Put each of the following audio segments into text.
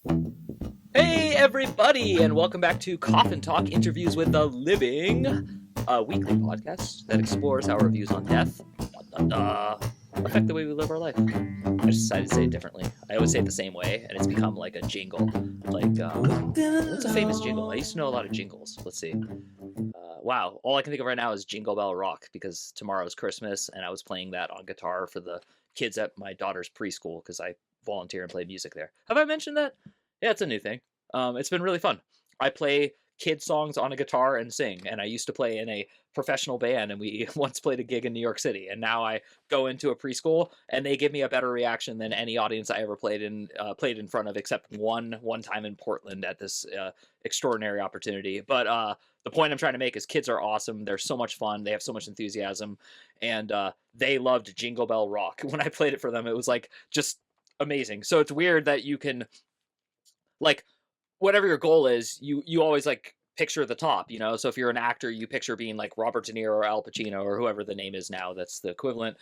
Hey everybody, and welcome back to Coffin Talk Interviews with the Living, a weekly podcast that explores how our views on death affect the way we live our life. I just decided to say it differently. I always say it the same way, and it's become like a jingle. Like, what's a famous jingle? I used to know a lot of jingles. Let's see. Wow, all I can think of right now is Jingle Bell Rock, because tomorrow's Christmas, and I was playing that on guitar for the kids at my daughter's preschool, because I volunteer and play music there. Have I mentioned that? Yeah, it's a new thing. It's been really fun. I play kid songs on a guitar and sing, and I used to play in a professional band, and we once played a gig in New York City, and now I go into a preschool and they give me a better reaction than any audience I ever played in front of, except one time in Portland at this extraordinary opportunity. But the point I'm trying to make is kids are awesome. They're so much fun. They have so much enthusiasm, and they loved Jingle Bell Rock. When I played it for them, it was like just amazing. So it's weird that you can, like, whatever your goal is, you always like picture the top, you know? So if you're an actor, you picture being like Robert De Niro or Al Pacino or whoever the name is now, that's the equivalent.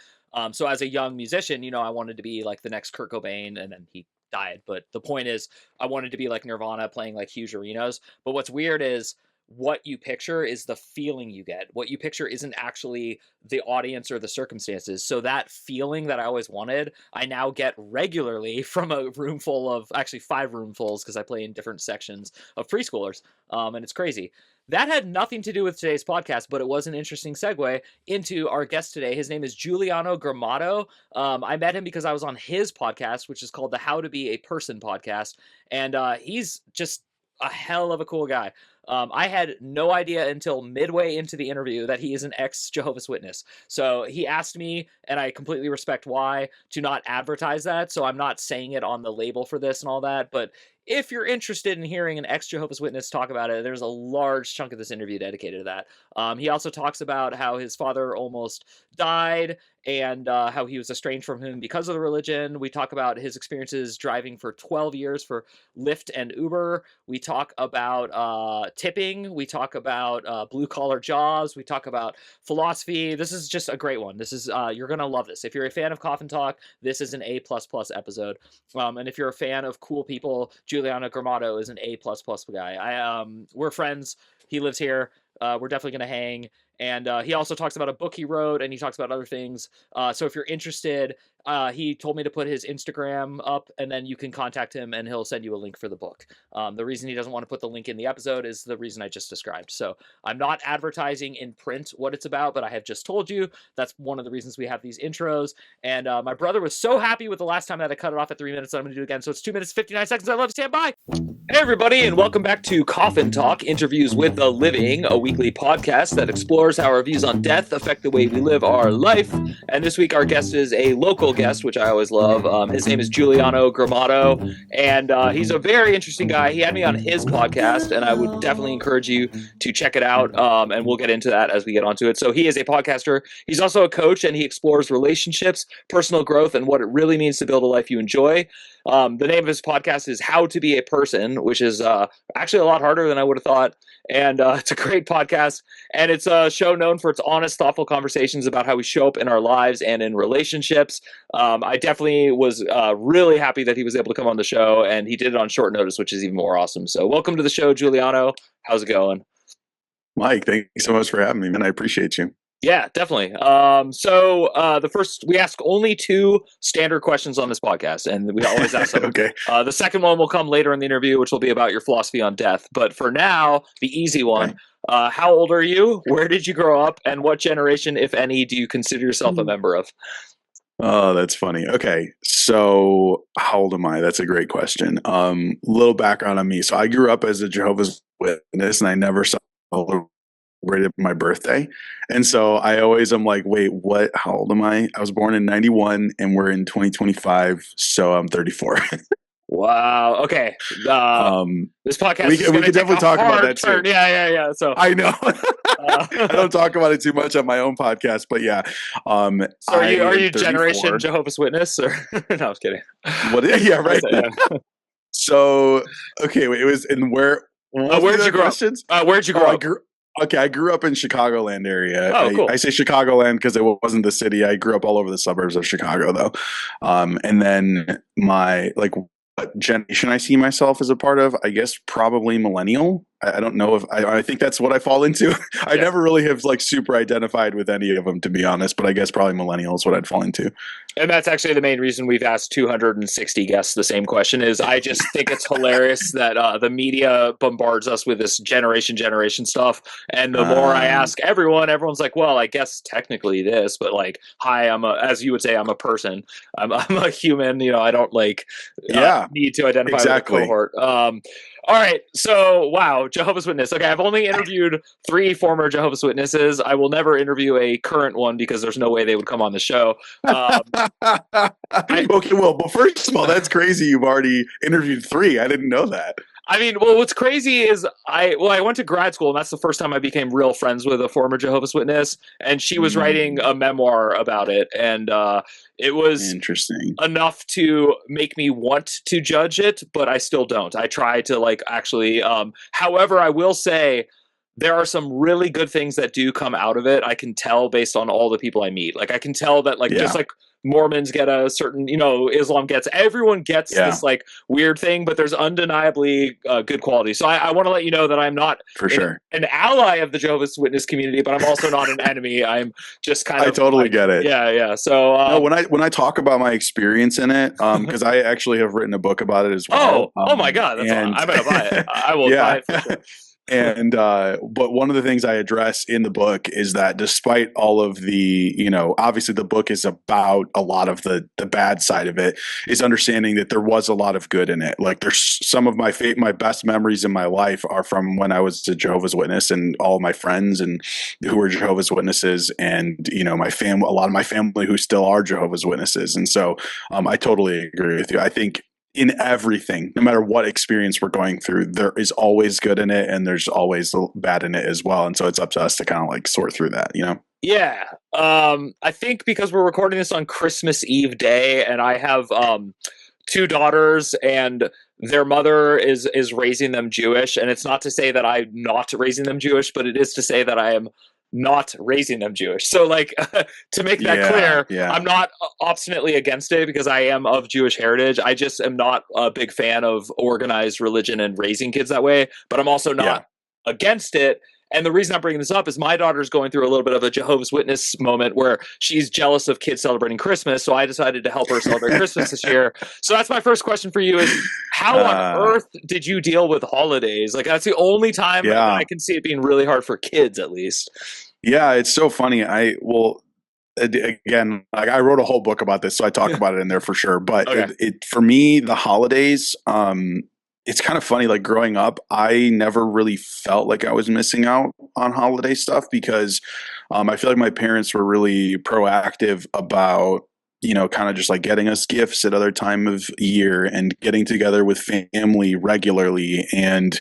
So as a young musician, you know, I wanted to be like the next Kurt Cobain, and then he died. But the point is, I wanted to be like Nirvana, playing like huge arenas. But what's weird is what you picture is the feeling you get. What you picture isn't actually the audience or the circumstances. So that feeling that I always wanted, I now get regularly from a room full of, actually 5 roomfuls, because I play in different sections of preschoolers. And it's crazy. That had nothing to do with today's podcast, but it was an interesting segue into our guest today. His name is Giuliano Grimaudo. I met him because I was on his podcast, which is called the How to Be a Person podcast. And he's just a hell of a cool guy. I had no idea until midway into the interview that he is an ex-Jehovah's Witness. So he asked me, and I completely respect why, to not advertise that. So I'm not saying it on the label for this and all that. But if you're interested in hearing an ex-Jehovah's Witness talk about it, there's a large chunk of this interview dedicated to that. He also talks about how his father almost died, and how he was estranged from him because of the religion. We talk about his experiences driving for 12 years for Lyft and Uber. We talk about tipping. We talk about blue-collar jobs. We talk about philosophy. This is just a great one. This is you're going to love this. If you're a fan of Coffin Talk, this is an A++ episode. And if you're a fan of cool people, Giuliano Grimaudo is an A++ guy. We're friends. He lives here. We're definitely going to hang. And he also talks about a book he wrote, and he talks about other things. So if you're interested, he told me to put his Instagram up, and then you can contact him, and he'll send you a link for the book. The reason he doesn't want to put the link in the episode is the reason I just described. So I'm not advertising in print what it's about, but I have just told you. That's one of the reasons we have these intros. And my brother was so happy with the last time that I cut it off at 3 minutes that I'm going to do it again. So it's 2 minutes, 59 seconds. I love to stand by. Hey everybody, and welcome back to Coffin Talk, Interviews with the Living, a weekly podcast that explores how our views on death affect the way we live our life. And this week our guest is a local guest, which I always love. His name is Giuliano Grimaudo, and he's a very interesting guy. He had me on his podcast, and I would definitely encourage you to check it out, and we'll get into that as we get onto it. So he is a podcaster. He's also a coach, and he explores relationships, personal growth, and what it really means to build a life you enjoy. The name of his podcast is How to Be a Person, which is actually a lot harder than I would have thought. And it's a great podcast. And it's a show known for its honest, thoughtful conversations about how we show up in our lives and in relationships. I definitely was really happy that he was able to come on the show, and he did it on short notice, which is even more awesome. So welcome to the show, Giuliano. How's it going? Mike, thank you so much for having me, man. I appreciate you. Yeah, definitely. We ask only 2 standard questions on this podcast, and we always ask them. Okay. The second one will come later in the interview, which will be about your philosophy on death. But for now, the easy one, how old are you? Where did you grow up? And what generation, if any, do you consider yourself a member of? Oh, that's funny. Okay. So how old am I? That's a great question. Little background on me. So I grew up as a Jehovah's Witness, and I never celebrated my birthday. And so I always am like, wait, what? How old am I? I was born in 91 and we're in 2025. So I'm 34. Wow. Okay. This podcast we is can definitely talk about that turn. too. Yeah. So I know. I don't talk about it too much on my own podcast, but yeah. So are you generation Jehovah's Witness, or no? I was kidding. What? Yeah, right. So okay, wait, it was in where? Where'd you grow up? Where'd you grow up? I grew up in Chicagoland area. Oh, cool. I say Chicagoland because it wasn't the city. I grew up all over the suburbs of Chicago, though. And then my generation I see myself as a part of, I guess probably millennial. I don't know if I think that's what I fall into. I Yeah. never really have like super identified with any of them, to be honest, but I guess probably millennial is what I'd fall into. And that's actually the main reason we've asked 260 guests the same question. Is I just think it's hilarious that the media bombards us with this generation stuff, and the more I ask everyone's like, well, I guess technically this, but like, hi, as you would say, I'm a person. I'm a human. I don't like need to identify exactly. with a cohort. All right. So, wow, Jehovah's Witness. Okay, I've only interviewed 3 former Jehovah's Witnesses. I will never interview a current one because there's no way they would come on the show. Okay, well, but first of all, that's crazy. You've already interviewed 3. I didn't know that. I mean, well, what's crazy is I went to grad school, and that's the first time I became real friends with a former Jehovah's Witness, and she was writing a memoir about it, and it was interesting enough to make me want to judge it, but I still don't. I try to like actually. However, I will say there are some really good things that do come out of it. I can tell based on all the people I meet. Like I can tell that just like Mormons get a certain, Islam gets, everyone gets this like weird thing, but there's undeniably good quality. So I want to let you know that I'm not an ally of the Jehovah's Witness community, but I'm also not an enemy. I'm just kind of. I totally get it. Yeah. So no, when I talk about my experience in it, because I actually have written a book about it as well. Oh my God, that's I'm gonna buy it. I will buy it for sure. And but one of the things I address in the book is that despite all of the, obviously the book is about a lot of the bad side of it, is understanding that there was a lot of good in it. Like there's some of my best memories in my life are from when I was a Jehovah's Witness, and all of my friends and who were Jehovah's Witnesses, and my family, a lot of my family who still are Jehovah's Witnesses. And so I totally agree with you. I think in everything, no matter what experience we're going through, there is always good in it, and there's always bad in it as well. And so it's up to us to kind of like sort through that, Yeah. I think because we're recording this on Christmas Eve day, and I have 2 daughters, and their mother is raising them Jewish, and it's not to say that I'm not raising them Jewish, but it is to say that I am not raising them Jewish. So like to make that clear, I'm not obstinately against it because I am of Jewish heritage. I just am not a big fan of organized religion and raising kids that way, but I'm also not against it. And the reason I'm bringing this up is my daughter's going through a little bit of a Jehovah's Witness moment where she's jealous of kids celebrating Christmas. So I decided to help her celebrate Christmas this year. So that's my first question for you is how on earth did you deal with holidays? Like that's the only time that I can see it being really hard for kids, at least. Yeah, it's so funny. Again, like I wrote a whole book about this, so I talk about it in there for sure. But it for me, the holidays, it's kind of funny. Like growing up, I never really felt like I was missing out on holiday stuff because I feel like my parents were really proactive about kind of just like getting us gifts at other time of year and getting together with family regularly. And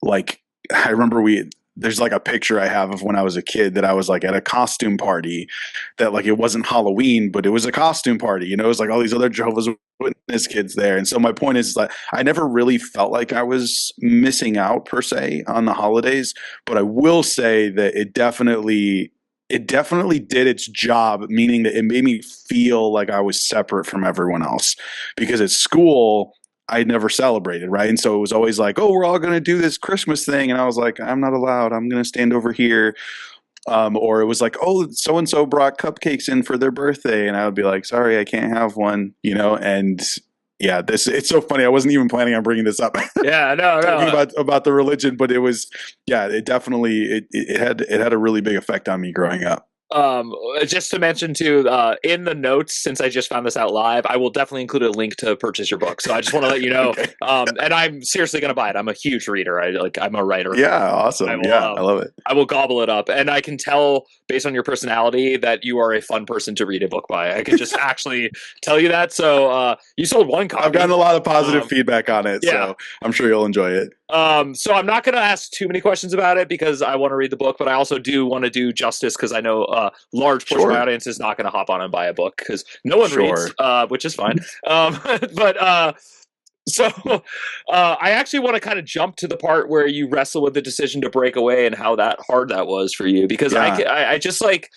like I remember there's like a picture I have of when I was a kid that I was like at a costume party that like it wasn't Halloween, but it was a costume party. It was like all these other Jehovah's Witness kids there. And so my point is like I never really felt like I was missing out per se on the holidays, but I will say that it definitely did its job, meaning that it made me feel like I was separate from everyone else. Because at school, I never celebrated, right? And so it was always like, oh, we're all going to do this Christmas thing. And I was like, I'm not allowed. I'm going to stand over here. Or it was like, oh, so-and-so brought cupcakes in for their birthday. And I would be like, sorry, I can't have one, and yeah, it's so funny. I wasn't even planning on bringing this up. Yeah, no. Talking about the religion, but it was, it definitely, it had a really big effect on me growing up. Just to mention too, in the notes, since I just found this out live, I will definitely include a link to purchase your book. So I just want to let you know, okay. And I'm seriously going to buy it. I'm a huge reader. I'm a writer. Yeah. Awesome. I love it. I will gobble it up. And I can tell based on your personality that you are a fun person to read a book by. I can just actually tell you that. So, you sold 1 copy. I've gotten a lot of positive feedback on it. So I'm sure you'll enjoy it. So I'm not going to ask too many questions about it because I want to read the book, but I also do want to do justice because I know a large portion of my audience is not going to hop on and buy a book because no one reads, which is fine. So I actually want to kind of jump to the part where you wrestle with the decision to break away and how hard that was for you because I just like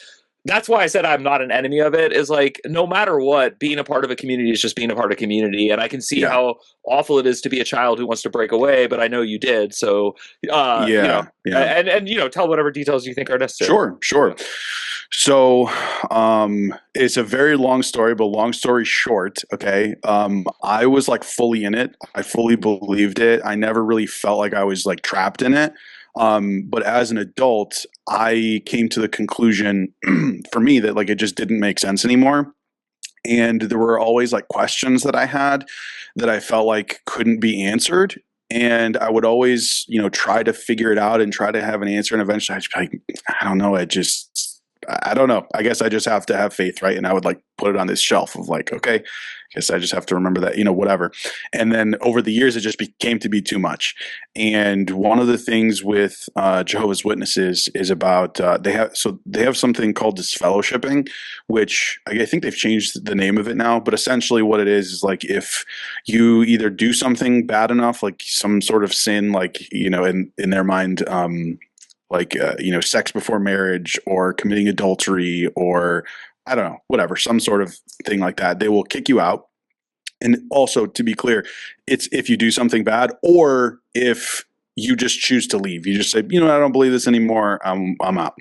that's why I said I'm not an enemy of it, is like, no matter what, being a part of a community is just being a part of community. And I can see Yeah. how awful it is to be a child who wants to break away, but I know you did. So, Yeah. Yeah. and, tell whatever details you think are necessary. Sure. Sure. So, it's a very long story, but long story short, okay. I was like fully in it. I fully believed it. I never really felt like I was like trapped in it. But as an adult, I came to the conclusion for me that like it just didn't make sense anymore. And there were always like questions that I had that I felt like couldn't be answered. And I would always, try to figure it out and try to have an answer. And eventually I'd just be like, I don't know. I don't know. I guess I just have to have faith, right? And I would like put it on this shelf of like, okay, I guess I just have to remember that, whatever. And then over the years, it just became to be too much. And one of the things with Jehovah's Witnesses is about they have something called disfellowshipping, which I think they've changed the name of it now. But essentially, what it is like if you either do something bad enough, like some sort of sin, like in their mind. Sex before marriage or committing adultery or I don't know, whatever, some sort of thing like that. They will kick you out. And also, to be clear, it's if you do something bad or if you just choose to leave. You just say, I don't believe this anymore. I'm out.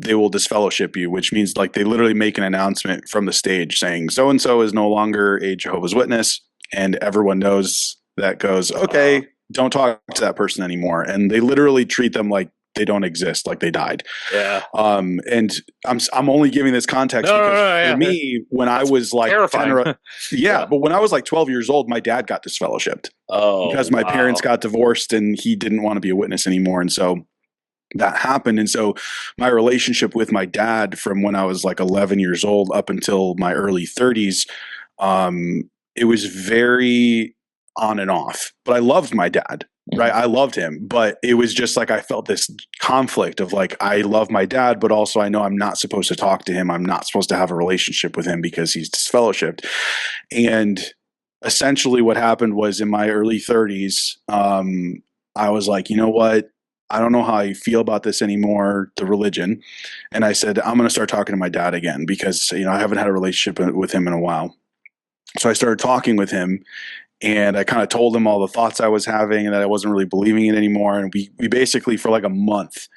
They will disfellowship you, which means like they literally make an announcement from the stage saying so and so is no longer a Jehovah's Witness, and everyone knows that goes, okay, don't talk to that person anymore. And they literally treat them like they don't exist, like they died. Yeah. And I'm only giving this context because for me, when I was like terrifying. But when I was like 12 years old, my dad got disfellowshipped. Because my parents got divorced and he didn't want to be a witness anymore. And so that happened. And so my relationship with my dad from when I was like 11 years old up until my early 30s, it was very on and off. But I loved my dad. Right. I loved him, but it was just like I felt this conflict of like, I love my dad, but also I know I'm not supposed to talk to him. I'm not supposed to have a relationship with him because he's disfellowshipped. And essentially what happened was in my early 30s, I was like, you know what? I don't know how I feel about this anymore, the religion. And I said, I'm going to start talking to my dad again because, I haven't had a relationship with him in a while. So I started talking with him. And I kind of told him all the thoughts I was having and that I wasn't really believing it anymore. And we basically for like a month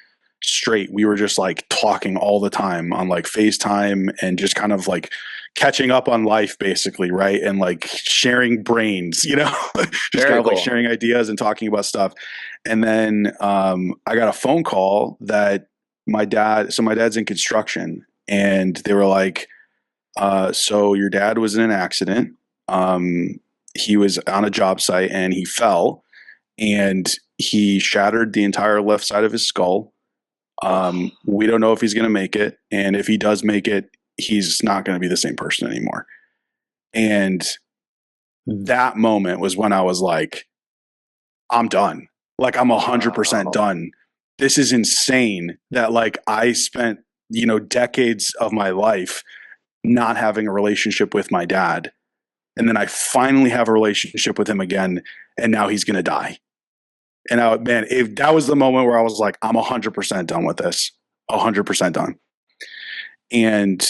straight, we were just like talking all the time on like FaceTime and just kind of like catching up on life basically, right? And like sharing brains, just kind of like sharing ideas and talking about stuff. And then I got a phone call that my dad's in construction and they were like, so your dad was in an accident. He was on a job site and he fell and he shattered the entire left side of his skull. We don't know if he's going to make it. And if he does make it, he's not going to be the same person anymore. And that moment was when I was like, I'm done. Like I'm 100% done. This is insane that like I spent, decades of my life not having a relationship with my dad. And then I finally have a relationship with him again, and now he's going to die. And if that was the moment where I was like, I'm 100% done with this, 100% done. And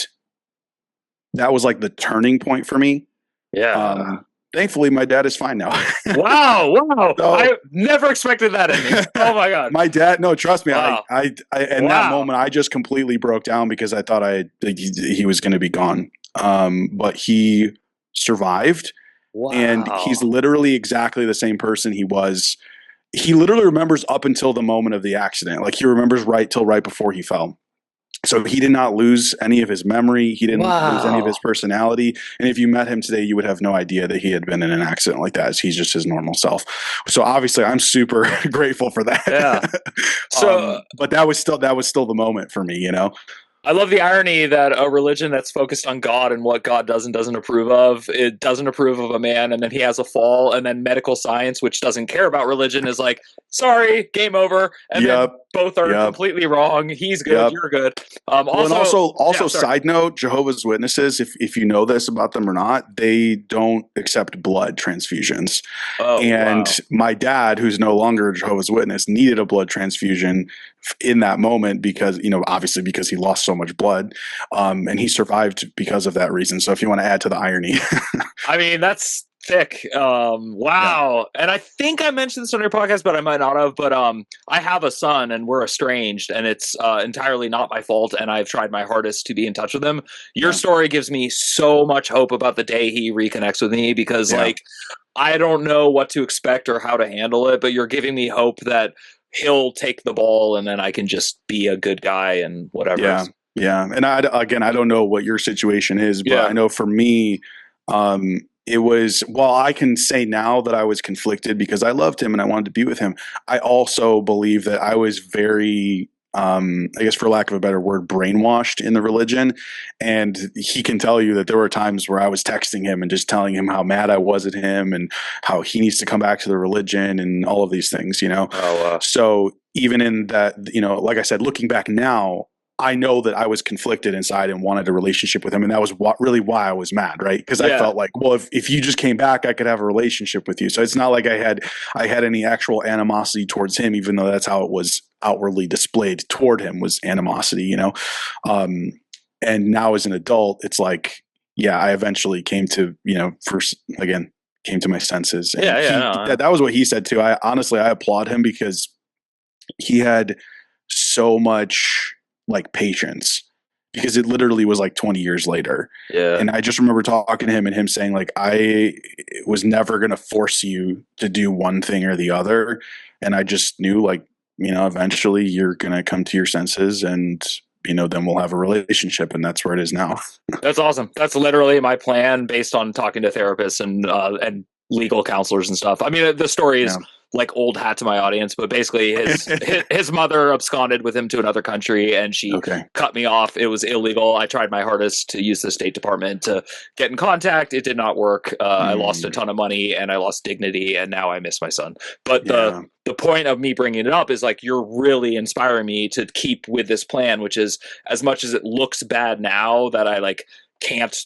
that was like the turning point for me. Yeah. Thankfully, my dad is fine now. Wow. So, I never expected that ending. Oh my God. My dad, no, trust me. Wow. I in that moment, I just completely broke down because I thought he was going to be gone. But he survived. Wow. And he's literally exactly the same person he was. He literally remembers up until the moment of the accident. Like he remembers right before he fell. So he did not lose any of his memory. He didn't lose any of his personality. And if you met him today, you would have no idea that he had been in an accident like that. He's just his normal self. So obviously I'm super grateful for that. Yeah. So, but that was still the moment for me, I love the irony that a religion that's focused on God and what God does and doesn't approve of, it doesn't approve of a man, and then he has a fall, and then medical science, which doesn't care about religion, is like, sorry, game over, and then both are completely wrong. He's good, you're good. Also, side note, Jehovah's Witnesses, if you know this about them or not, they don't accept blood transfusions. My dad, who's no longer a Jehovah's Witness, needed a blood transfusion in that moment because, obviously because he lost so much blood, and he survived because of that reason. So if you want to add to the irony. I mean, that's thick. Yeah. Wow. And I think I mentioned this on your podcast, but I might not have. But I have a son, and we're estranged, and it's entirely not my fault. And I've tried my hardest to be in touch with him. Your story gives me so much hope about the day he reconnects with me, because like I don't know what to expect or how to handle it, but you're giving me hope that he'll take the ball, and then I can just be a good guy and whatever. Yeah. Yeah. And I don't know what your situation is, but I know for me, it was, well, I can say now that I was conflicted because I loved him and I wanted to be with him. I also believe that I was very, I guess for lack of a better word, brainwashed in the religion. And he can tell you that there were times where I was texting him and just telling him how mad I was at him and how he needs to come back to the religion and all of these things, So even in that, like I said, looking back now, I know that I was conflicted inside and wanted a relationship with him. And that was really why I was mad, right? Because I felt like, well, if you just came back, I could have a relationship with you. So it's not like I had any actual animosity towards him, even though that's how it was outwardly displayed toward him, was animosity, And now as an adult, it's like, I eventually came to, came to my senses. And that was what he said too. I applaud him because he had so much like patience, because it literally was like 20 years later. Yeah. And I just remember talking to him and him saying like, I was never going to force you to do one thing or the other. And I just knew like, eventually you're going to come to your senses and, then we'll have a relationship, and that's where it is now. That's awesome. That's literally my plan based on talking to therapists and legal counselors and stuff. I mean, the story is like old hat to my audience, but basically his mother absconded with him to another country, and she cut me off. It was illegal. I tried my hardest to use the State Department to get in contact. It did not work. I lost a ton of money and I lost dignity, and now I miss my son. But the point of me bringing it up is like, you're really inspiring me to keep with this plan, which is, as much as it looks bad now that I like can't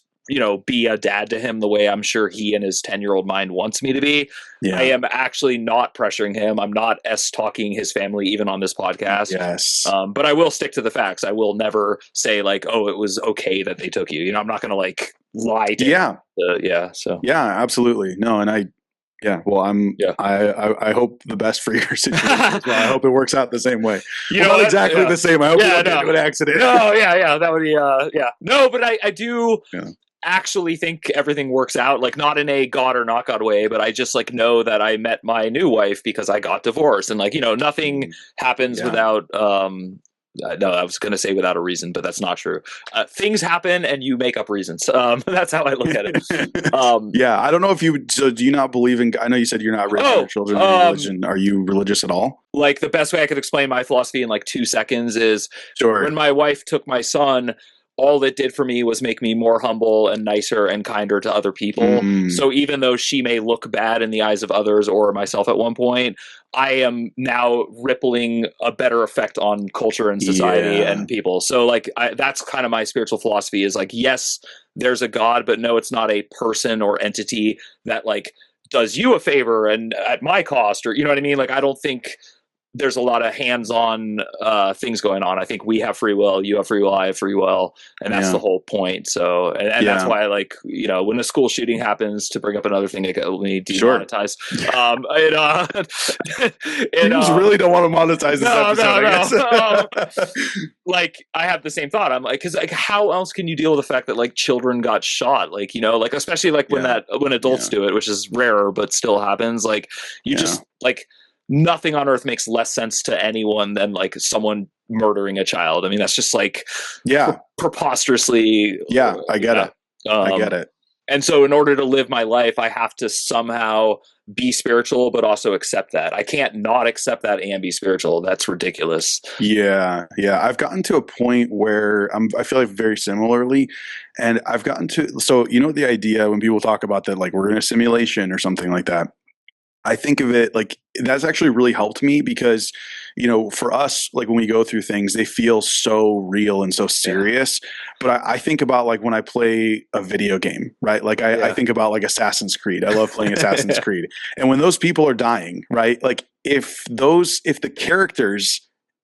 be a dad to him the way I'm sure he in his 10-year-old mind wants me to be. I am actually not pressuring him. I'm not talking his family even on this podcast. Yes. But I will stick to the facts. I will never say like, oh, it was okay that they took you. I'm not going to like lie to him. So. Yeah, absolutely. No. And I hope the best for your situation as well. I hope it works out the same way. Not exactly the same. I hope you don't get into an accident. No, that would be, No, but I do actually think everything works out, like not in a God or not God way, but I just like know that I met my new wife because I got divorced, and like, nothing happens without, no, I was going to say without a reason, but that's not true. Things happen and you make up reasons. That's how I look at it. I don't know if do you not believe in, I know you said you're not raising your children in religion. Are you religious at all? Like the best way I could explain my philosophy in like 2 seconds is when my wife took my son, all it did for me was make me more humble and nicer and kinder to other people. So even though she may look bad in the eyes of others or myself at one point, I am now rippling a better effect on culture and society and people. So like that's kind of my spiritual philosophy, is like, yes, there's a God, but no, it's not a person or entity that like does you a favor and at my cost, or, you know what I mean? Like, I don't think there's a lot of hands-on things going on. I think we have free will, you have free will, I have free will, and that's the whole point. So, and that's why, like, when a school shooting happens, to bring up another thing that got me demonetized, you just really don't want to monetize this episode. I guess. Like, I have the same thought. I'm like, because like, how else can you deal with the fact that like children got shot? Like, like especially like when adults do it, which is rarer but still happens. Like, you just like. Nothing on earth makes less sense to anyone than like someone murdering a child. I mean, that's just like preposterously. Yeah, I get it. I get it. And so in order to live my life, I have to somehow be spiritual, but also accept that. I can't not accept that and be spiritual. That's ridiculous. Yeah. I've gotten to a point where I feel like very similarly. And I've gotten to, so, the idea when people talk about that, like we're in a simulation or something like that, I think of it like that's actually really helped me because, for us, like when we go through things, they feel so real and so serious. But I think about like when I play a video game, right? Like I think about like Assassin's Creed. I love playing Assassin's Creed. And when those people are dying, right? Like if the characters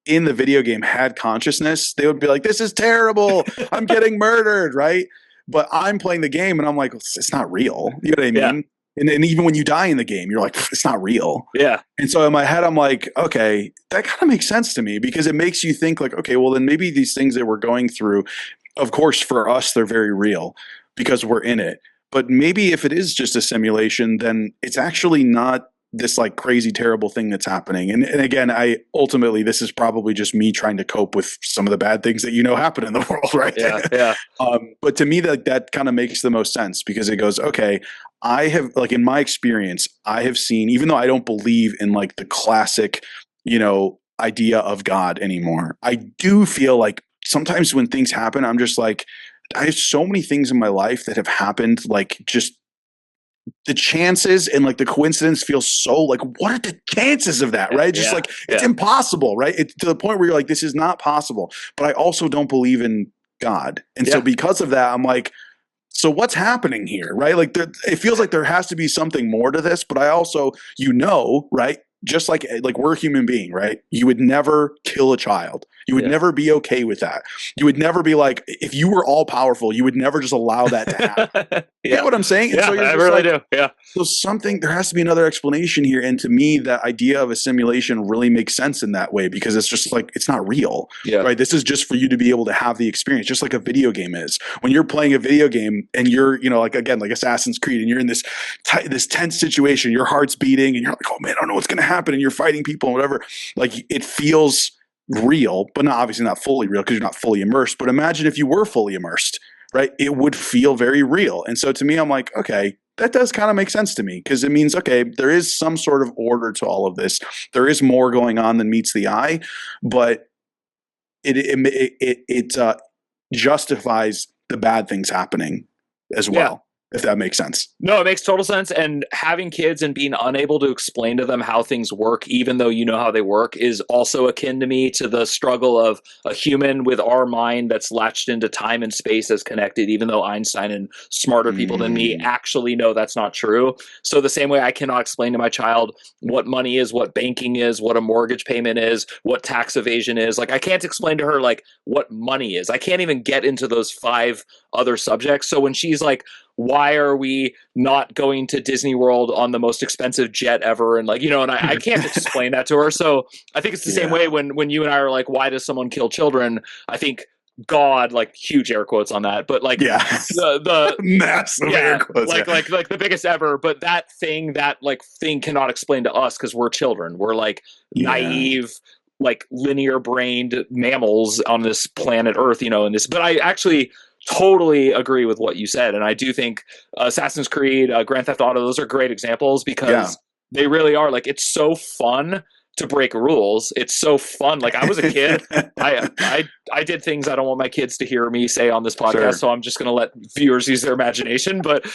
in the video game had consciousness, they would be like, this is terrible. I'm getting murdered, right? But I'm playing the game and I'm like, it's not real. You know what I mean? And even when you die in the game, you're like, it's not real. Yeah. And so in my head, I'm like, okay, that kind of makes sense to me, because it makes you think like, okay, well then maybe these things that we're going through, of course, for us, they're very real because we're in it. But maybe if it is just a simulation, then it's actually not this like crazy, terrible thing that's happening. And again, ultimately, this is probably just me trying to cope with some of the bad things that happen in the world, right? Yeah. But to me, that kind of makes the most sense, because it goes, okay, I have, like, in my experience, I have seen, even though I don't believe in like the classic, idea of God anymore, I do feel like sometimes when things happen, I'm just like, I have so many things in my life that have happened, like just the chances and like the coincidence feels so like, what are the chances of that, right? Just like, it's impossible, right? It's to the point where you're like, this is not possible. But I also don't believe in God. And so because of that, I'm like, so what's happening here, right? Like it feels like there has to be something more to this, but I also, right? Just like we're a human being, right? You would never kill a child. You would never be okay with that. You would never be like, if you were all powerful, you would never just allow that to happen. You get what I'm saying? And Yeah, so you're I just really like, do. Yeah. So there has to be another explanation here. And to me, that idea of a simulation really makes sense in that way, because it's just like, it's not real, right? This is just for you to be able to have the experience, just like a video game is. When you're playing a video game and you're, like, again, like Assassin's Creed, and you're in this tense situation, your heart's beating and you're like, oh man, I don't know what's going to happen. And you're fighting people and whatever. Like, it feels real, but obviously not fully real because you're not fully immersed. But imagine if you were fully immersed, right? It would feel very real. And so to me, I'm like, okay, that does kind of make sense to me, because it means, okay, there is some sort of order to all of this. There is more going on than meets the eye, but it justifies the bad things happening as well, if that makes sense. No, it makes total sense. And having kids and being unable to explain to them how things work, even though you know how they work, is also akin to me to the struggle of a human with our mind that's latched into time and space as connected, even though Einstein and smarter people than me actually know that's not true. So the same way I cannot explain to my child what money is, what banking is, what a mortgage payment is, what tax evasion is. Like, I can't explain to her like what money is. I can't even get into those 5 other subjects. So when she's like, why are we not going to Disney World on the most expensive jet ever? And like, and I can't explain that to her. So I think it's the same way when you and I are like, why does someone kill children? I think God, like, huge air quotes on that, but like the massive air quotes, like the biggest ever. But that thing cannot explain to us because we're children. We're like naive, like linear brained mammals on this planet Earth, in this. But I actually totally agree with what you said. And I do think Assassin's Creed, Grand Theft Auto, those are great examples because they really are. Like, it's so fun to break rules. It's so fun. Like, I was a kid. I did things I don't want my kids to hear me say on this podcast. So I'm just going to let viewers use their imagination. But,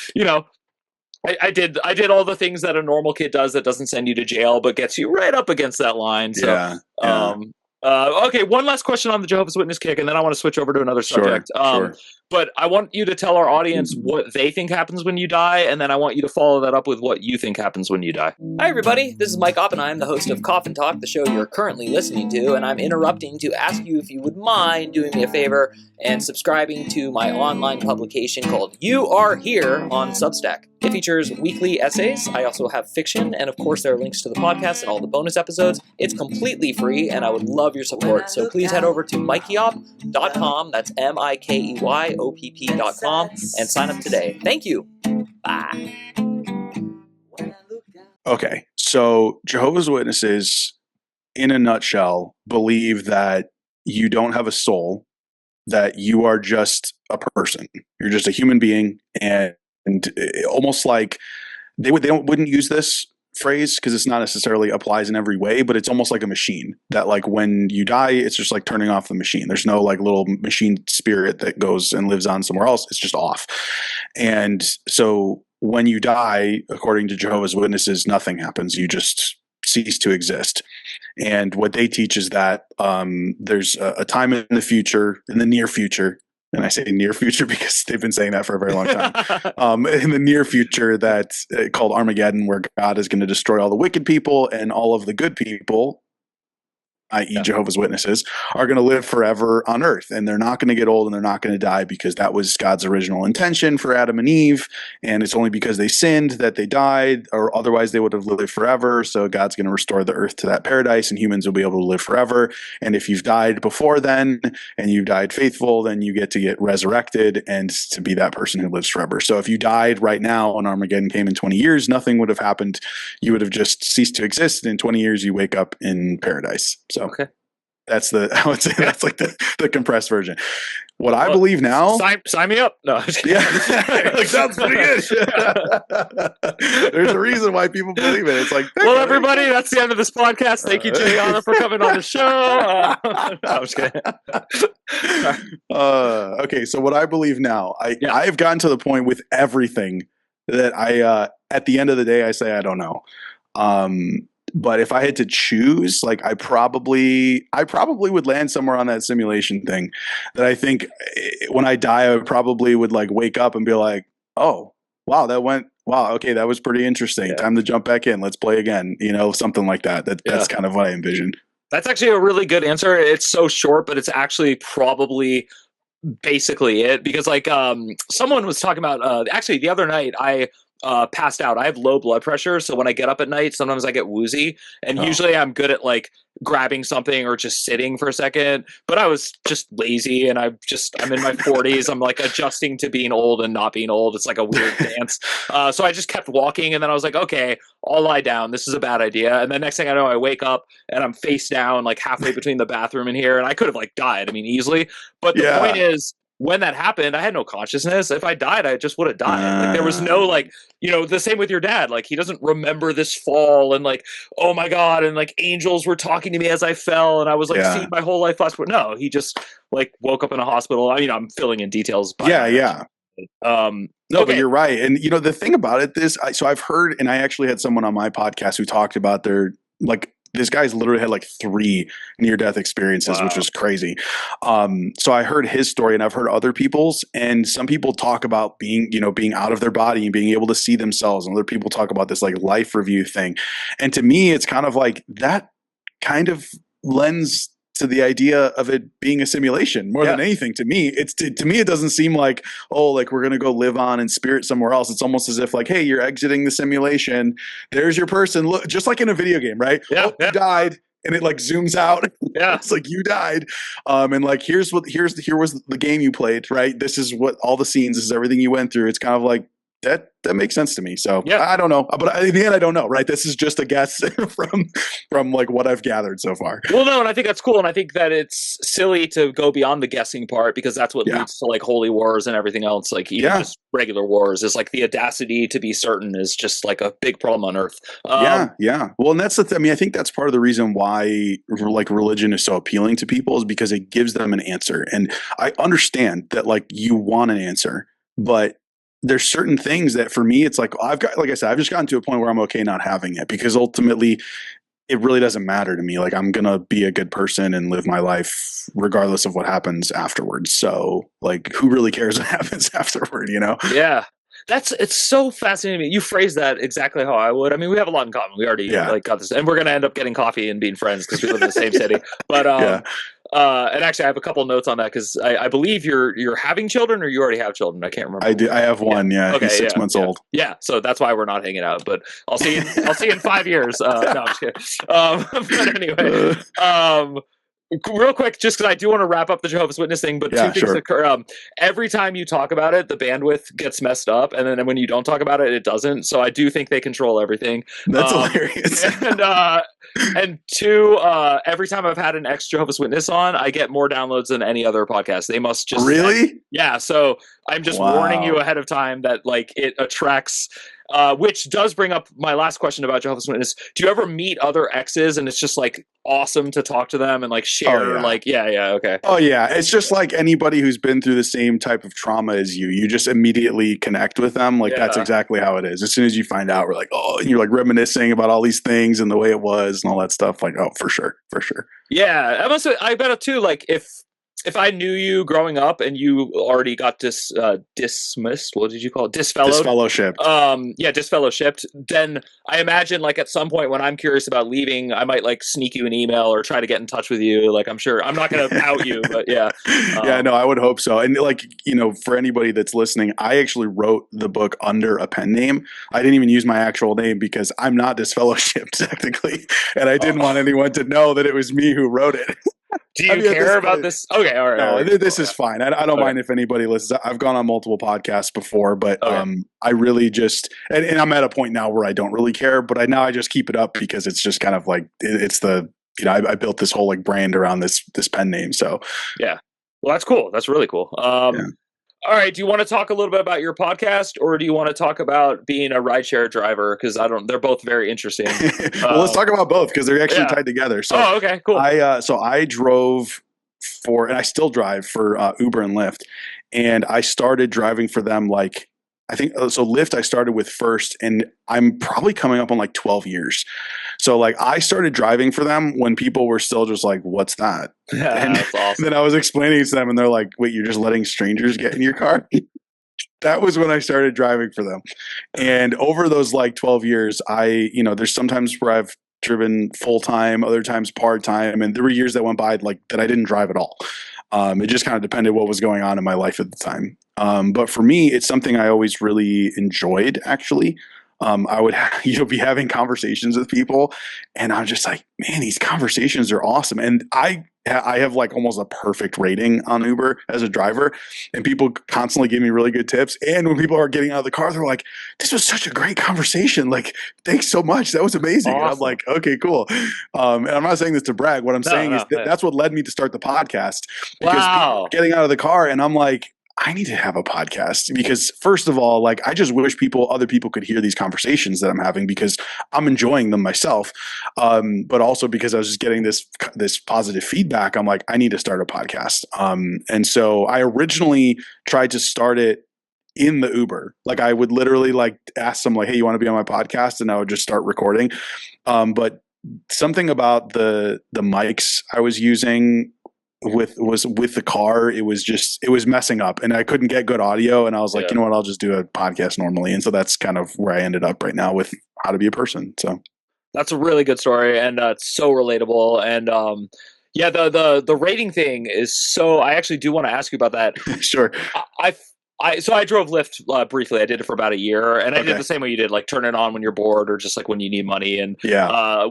I did all the things that a normal kid does that doesn't send you to jail, but gets you right up against that line. So, okay, one last question on the Jehovah's Witness kick, and then I want to switch over to another subject. Sure. But I want you to tell our audience what they think happens when you die, and then I want you to follow that up with what you think happens when you die. Hi, everybody. This is Mike Oppenheim, the host of Coffin Talk, the show you're currently listening to, and I'm interrupting to ask you if you would mind doing me a favor and subscribing to my online publication called You Are Here on Substack. It features weekly essays. I also have fiction, and of course there are links to the podcast and all the bonus episodes. It's completely free, and I would love your support. So please head over to mikeyop.com, that's MIKEYOPP.com, and sign up today. Thank you. Bye. Okay, so Jehovah's Witnesses, in a nutshell, believe that you don't have a soul, that you are just a person. You're just a human being, and almost like they wouldn't use this phrase because it's not necessarily applies in every way, but it's almost like a machine that, like, when you die, it's just like turning off the machine. There's no like little machine spirit that goes and lives on somewhere else. It's just off. And so when you die, according to Jehovah's Witnesses, nothing happens. You just cease to exist. And what they teach is that there's a time in the future, in the near future, and I say near future because they've been saying that for a very long time, in the near future, that's called Armageddon, where God is going to destroy all the wicked people and all of the good people i.e. Jehovah's Witnesses, are going to live forever on earth, and they're not going to get old and they're not going to die, because that was God's original intention for Adam and Eve, and it's only because they sinned that they died, or otherwise they would have lived forever. So God's going to restore the earth to that paradise, and humans will be able to live forever. And if you've died before then and you died faithful, then you get resurrected and to be that person who lives forever. So if you died right now and Armageddon came in 20 years, nothing would have happened. You would have just ceased to exist. And in 20 years, you wake up in paradise. So Okay. that's I would say that's like the compressed version. What I believe now. Sign me up. No. Yeah. Like, sounds pretty good. There's a reason why people believe it. It's like, well, everybody, that's the end of this podcast. Thank you, Giuliano, for coming on the show. No, I'm just kidding. Okay. So what I believe now, I've gotten to the point with everything that at the end of the day, I say, I don't know. But if I had to choose, like I probably would land somewhere on that simulation thing. That I think when I die, I probably would like wake up and be like, oh, wow, okay, that was pretty interesting. Yeah. Time to jump back in. Let's play again. Something like that. That's kind of what I envision. That's actually a really good answer. It's so short, but it's actually probably basically it, because like someone was talking about actually the other night I passed out. I have low blood pressure, so when I get up at night, sometimes I get woozy, and usually I'm good at like grabbing something or just sitting for a second, but I was just lazy, and I'm in my 40s. I'm like adjusting to being old and not being old. It's like a weird dance. So I just kept walking, and then I was like, okay, I'll lie down. This is a bad idea. And the next thing I know, I wake up and I'm face down, like halfway between the bathroom and here, and I could have like died. I mean, easily. But the point is, when that happened, I had no consciousness. If I died, I just would have died. Like there was no like, the same with your dad. Like he doesn't remember this fall and like, oh my God. And like angels were talking to me as I fell. And I was like, seeing my whole life flash. But no, he just like woke up in a hospital. I mean, I'm filling in details. No, but you're right. And the thing about it, so I've heard, and I actually had someone on my podcast who talked about their like, this guy's literally had like 3 near-death experiences, which was crazy. So I heard his story, and I've heard other people's, and some people talk about being out of their body and being able to see themselves, and other people talk about this like life review thing. And to me, it's kind of like that kind of lends to the idea of it being a simulation more than anything. To me, to me, it doesn't seem like, oh, like we're going to go live on in spirit somewhere else. It's almost as if like, hey, you're exiting the simulation. There's your person. Look, just like in a video game, right? Yeah. You died. And it like zooms out. Yeah. It's like you died. And like, here was the game you played, right? This is what all the scenes, this is everything you went through. It's kind of like, that makes sense to me. So I don't know, but in the end, I don't know, right? This is just a guess from like what I've gathered so far. Well, no, and I think that's cool. And I think that it's silly to go beyond the guessing part, because that's what leads to like holy wars and everything else. Like even just regular wars is like the audacity to be certain is just like a big problem on earth. Yeah. Well, and that's I mean, I think that's part of the reason why like religion is so appealing to people, is because it gives them an answer. And I understand that like you want an answer, but there's certain things that for me, it's like, like I said, I've just gotten to a point where I'm okay not having it, because ultimately it really doesn't matter to me. Like I'm going to be a good person and live my life regardless of what happens afterwards. So like, who really cares what happens afterward, Yeah. It's so fascinating. You phrase that exactly how I would. I mean, we have a lot in common. We already like got this, and we're going to end up getting coffee and being friends because we live in the same city. But and actually, I have a couple notes on that, because I believe you're having children, or you already have children. I can't remember. I do. I have one. Yeah, okay, he's 6 months old. Yeah, so that's why we're not hanging out. But I'll see you. I'll see you in 5 years. No, I'm just kidding. But anyway. Real quick, just because I do want to wrap up the Jehovah's Witness thing, but 2 things occur. Every time you talk about it, the bandwidth gets messed up, and then when you don't talk about it, it doesn't. So I do think they control everything. That's hilarious. And 2, every time I've had an ex-Jehovah's Witness on, I get more downloads than any other podcast. They must just yeah. So I'm just warning you ahead of time that like it attracts. Which does bring up my last question about Jehovah's Witness. Do you ever meet other exes and it's just like awesome to talk to them and like share okay. Oh yeah. It's just like anybody who's been through the same type of trauma as you just immediately connect with them. Like that's exactly how it is. As soon as you find out, we're like, oh, and you're like reminiscing about all these things and the way it was and all that stuff. Like, oh, for sure. Yeah. I bet too, like if if I knew you growing up and you already got dismissed, what did you call it? Disfellowed? Disfellowshipped. Yeah, disfellowshipped. Then I imagine like at some point when I'm curious about leaving, I might like sneak you an email or try to get in touch with you. Like I'm sure I'm not going to out you, but yeah. Yeah, no, I would hope so. And like, for anybody that's listening, I actually wrote the book under a pen name. I didn't even use my actual name because I'm not disfellowshipped technically. And I didn't want anyone to know that it was me who wrote it. Do you care about this? Okay, all right. No, all right. this is fine. I don't mind if anybody listens. I've gone on multiple podcasts before, but I really just and I'm at a point now where I don't really care. But I just keep it up because it's just kind of like it's the I built this whole like brand around this pen name. So yeah, well, that's cool. That's really cool. All right. Do you want to talk a little bit about your podcast, or do you want to talk about being a rideshare driver? Because they're both very interesting. Well, let's talk about both because they're actually tied together. So, okay, cool. I drove and I still drive for Uber and Lyft, and I started driving for them like I think so. Lyft I started with first, and I'm probably coming up on like 12 years. So like I started driving for them when people were still just like, "What's that?" And that's awesome. then I was explaining it to them, and they're like, "Wait, you're just letting strangers get in your car?" That was when I started driving for them. And over those like 12 years, there's sometimes where I've driven full time, other times part time, and there were years that went by like that I didn't drive at all. It just kind of depended what was going on in my life at the time. But for me, it's something I always really enjoyed. Actually, I would be having conversations with people, and I'm just like, man, these conversations are awesome. And I have like almost a perfect rating on Uber as a driver, and people constantly give me really good tips. And when people are getting out of the car, they're like, "This was such a great conversation! Like, thanks so much. That was amazing." Awesome. And I'm like, "Okay, cool." And I'm not saying this to brag. What I'm saying is that's what led me to start the podcast because people were getting out of the car, and I'm like, I need to have a podcast because first of all, like I just wish other people could hear these conversations that I'm having because I'm enjoying them myself. But also because I was just getting this positive feedback. I'm like, I need to start a podcast. And so I originally tried to start it in the Uber. Like I would literally like ask them like, "Hey, you want to be on my podcast?" And I would just start recording. But something about the mics I was using with the car, it was messing up and I couldn't get good audio, and I was like, you know what, I'll just do a podcast normally. And so that's kind of where I ended up right now with How to Be a Person. So that's a really good story, and it's so relatable. And the rating thing is so. I actually do want to ask you about that. Sure. So I drove Lyft briefly. I did it for about a year, and I did the same way you did, like turn it on when you're bored or just like when you need money. And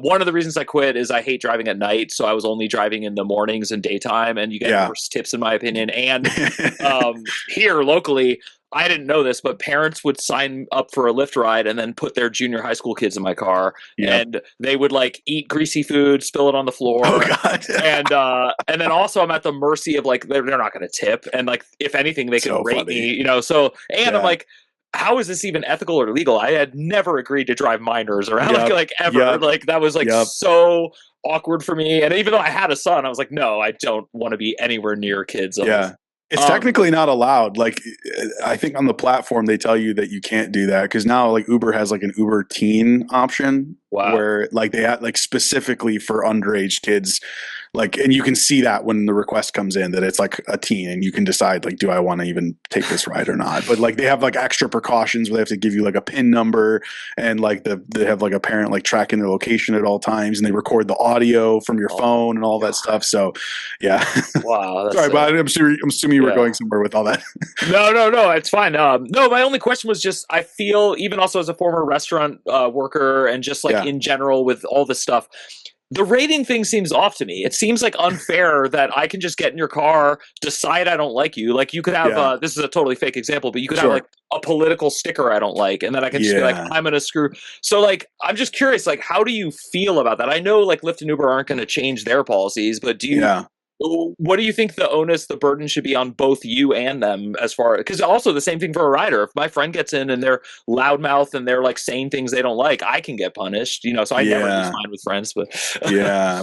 one of the reasons I quit is I hate driving at night, so I was only driving in the mornings and daytime, and you get worse tips in my opinion. And here locally, I didn't know this, but parents would sign up for a Lyft ride and then put their junior high school kids in my car, and they would like eat greasy food, spill it on the floor. Oh God. and then also I'm at the mercy of like they're not going to tip, and like if anything they could rate me, So I'm like, how is this even ethical or legal? I had never agreed to drive minors around like ever. Like that was like so awkward for me. And even though I had a son, I was like, no, I don't want to be anywhere near kids. It's technically not allowed. Like, I think on the platform they tell you that you can't do that because now, like, Uber has like an Uber Teen option where, like, they have like specifically for underage kids. Like, and you can see that when the request comes in that it's like a teen, and you can decide like, do I want to even take this ride or not? But like, they have like extra precautions where they have to give you like a PIN number, and like they have like a parent like tracking their location at all times, and they record the audio from your phone and all that stuff. So, yeah. Wow. Sorry, but I'm assuming you were going somewhere with all that. No, it's fine. No, my only question was just I feel even also as a former restaurant worker and just like in general with all this stuff. The rating thing seems off to me. It seems like unfair that I can just get in your car, decide I don't like you. Like you could have, this is a totally fake example, but you could have like a political sticker I don't like, and then I can just be like, I'm going to screw. So like, I'm just curious, like, how do you feel about that? I know like Lyft and Uber aren't going to change their policies, but do you, what do you think the burden should be on both you and them as far, because also the same thing for a rider. If my friend gets in and they're loudmouth and they're like saying things they don't like, I can get punished, so I never use mine with friends, but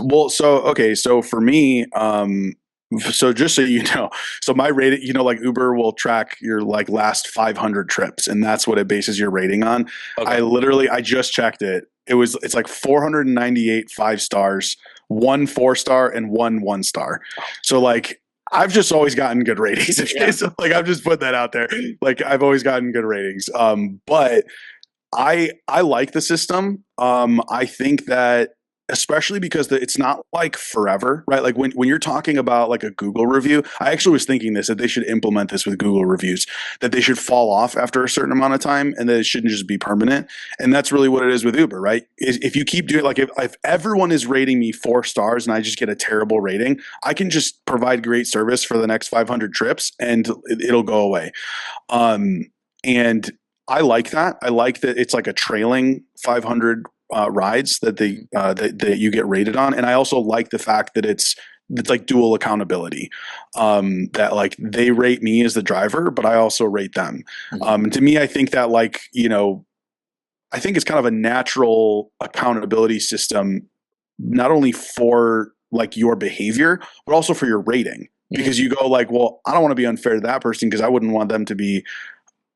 well, so for me, so just so you know, so my rating, like Uber will track your like last 500 trips, and that's what it bases your rating on. I just checked it. It's like 498 5 stars, 1 4-star, and 1 1-star. So like I've just always gotten good ratings. Yeah. So like I've just put that out there. Like I've always gotten good ratings. But I like the system. I think that especially because it's not like forever, right? Like when you're talking about like a Google review, I actually was thinking this that they should implement this with Google reviews, that they should fall off after a certain amount of time, and that it shouldn't just be permanent. And that's really what it is with Uber, right? If you keep doing like if everyone is rating me 4 stars and I just get a terrible rating, I can just provide great service for the next 500 trips and it'll go away. And I like that. I like that it's like a trailing 500 rides that that you get rated on, and I also like the fact that it's like dual accountability. That like they rate me as the driver, but I also rate them. And to me, I think that like I think it's kind of a natural accountability system, not only for like your behavior, but also for your rating. Because you go like, well, I don't want to be unfair to that person because I wouldn't want them to be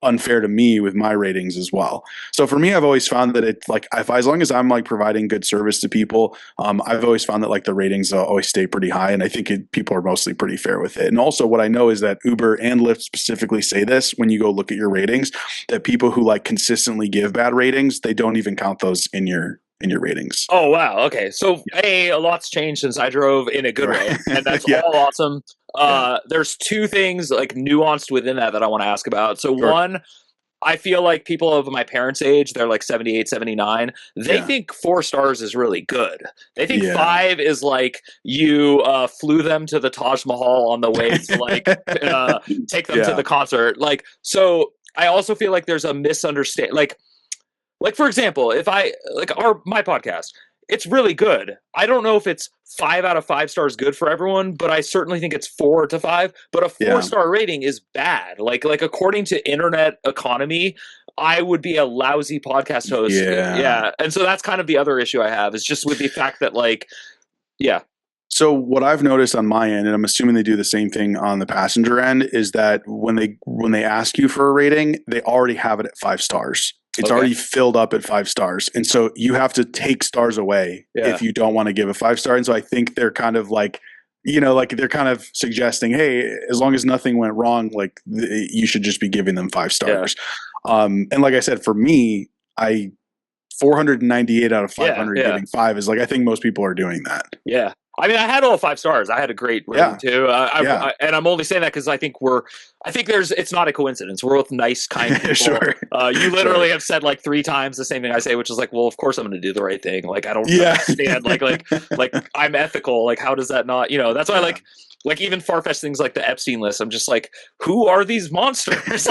unfair to me with my ratings as well. So for me, I've always found that it's like as long as I'm like providing good service to people, I've always found that like the ratings always stay pretty high, and I think people are mostly pretty fair with it. And also, what I know is that Uber and Lyft specifically say this when you go look at your ratings, that people who like consistently give bad ratings, they don't even count those in your ratings. Oh wow. Okay. So a lot's changed since I drove in a good way, and that's all awesome. There's two things like nuanced within that I want to ask about. So one, I feel like people of my parents' age, they're like 78, 79. They think 4 stars is really good. They think 5 is like you flew them to the Taj Mahal on the way to like take them to the concert. Like, so I also feel like there's a misunderstanding. Like for example, if I like my podcast, it's really good. I don't know if it's 5 out of 5 stars good for everyone, but I certainly think it's 4 to 5. But a 4-star rating is bad. Like according to Internet Economy, I would be a lousy podcast host. Yeah. And so that's kind of the other issue I have is just with the fact that So what I've noticed on my end, and I'm assuming they do the same thing on the passenger end, is that when they ask you for a rating, they already have it at 5 stars. It's already filled up at 5 stars. And so you have to take stars away if you don't want to give a 5-star. And so I think they're kind of like, like they're kind of suggesting, hey, as long as nothing went wrong, like you should just be giving them 5 stars. And like I said, for me, 498 out of 500 giving 5 is like, I think most people are doing that. Yeah. I mean, I had all 5 stars. I had a great rating too. And I'm only saying that because I think it's not a coincidence. We're both nice, kind people. You literally have said like 3 times the same thing I say, which is like, well, of course I'm going to do the right thing. Like, I don't understand. like I'm ethical. Like, how does that not, that's why like even far-fetched things like the Epstein list, I'm just like, who are these monsters?